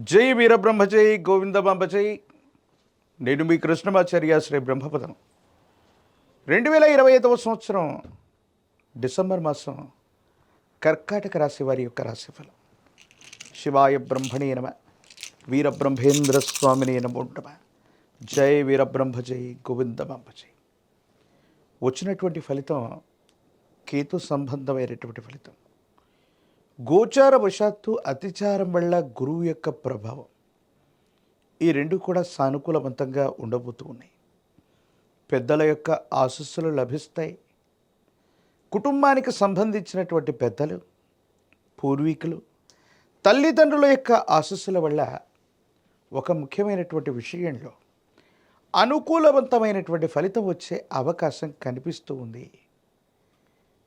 జై వీరబ్రహ్మ జై గోవిందమాంబ జై. నేను మీ కృష్ణమాచార్య శ్రీ బ్రహ్మపదం. 2025వ సంవత్సరం డిసెంబర్ మాసం కర్కాటక రాశి వారి యొక్క రాశిఫలం. శివాయ బ్రహ్మణే నమ, వీరబ్రహ్మేంద్ర స్వామినే నమో నమ. జై వీరబ్రహ్మ జై గోవిందమాంబ జై. వచ్చినటువంటి ఫలితం కేతు సంబంధమైనటువంటి ఫలితం. గోచార వశాత్తు అతిచారం వల్ల గురువు యొక్క ప్రభావం, ఈ రెండు కూడా సానుకూలవంతంగా ఉండబోతూ ఉన్నాయి. పెద్దల యొక్క ఆశీస్సులు లభిస్తాయి. కుటుంబానికి సంబంధించినటువంటి పెద్దలు, పూర్వీకులు, తల్లిదండ్రుల యొక్క ఆశీస్సుల వల్ల ఒక ముఖ్యమైనటువంటి విషయంలో అనుకూలవంతమైనటువంటి ఫలితం వచ్చే అవకాశం కనిపిస్తూ ఉంది.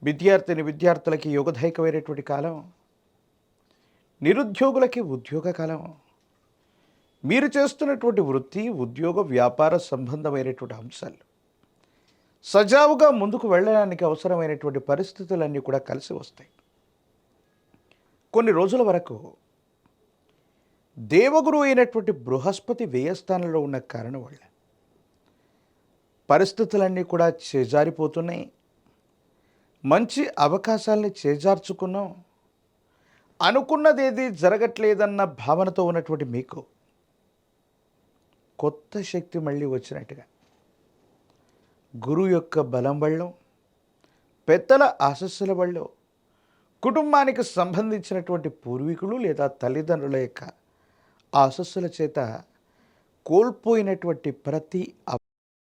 విద్యార్థులకి యోగదాయకమైనటువంటి కాలం, నిరుద్యోగులకి ఉద్యోగ కాలం. మీరు చేస్తున్నటువంటి వృత్తి, ఉద్యోగ, వ్యాపార సంబంధమైనటువంటి అంశాలు సజావుగా ముందుకు వెళ్ళడానికి అవసరమైనటువంటి పరిస్థితులన్నీ కూడా కలిసి వస్తాయి. కొన్ని రోజుల వరకు దేవగురు అయినటువంటి బృహస్పతి వ్యయస్థానంలో ఉన్న కారణం వల్ల పరిస్థితులన్నీ కూడా చేజారిపోతున్నాయి. మంచి అవకాశాలని చేజార్చుకున్నాం. అనుకున్నదేది జరగట్లేదన్న భావనతో ఉన్నటువంటి మీకు కొత్త శక్తి మళ్ళీ వచ్చినట్టుగా గురువు యొక్క బలం వల్ల, పెద్దల ఆశస్సుల వల్ల, కుటుంబానికి సంబంధించినటువంటి పూర్వీకులు లేదా తల్లిదండ్రుల యొక్క ఆశస్సుల చేత కోల్పోయినటువంటి ప్రతి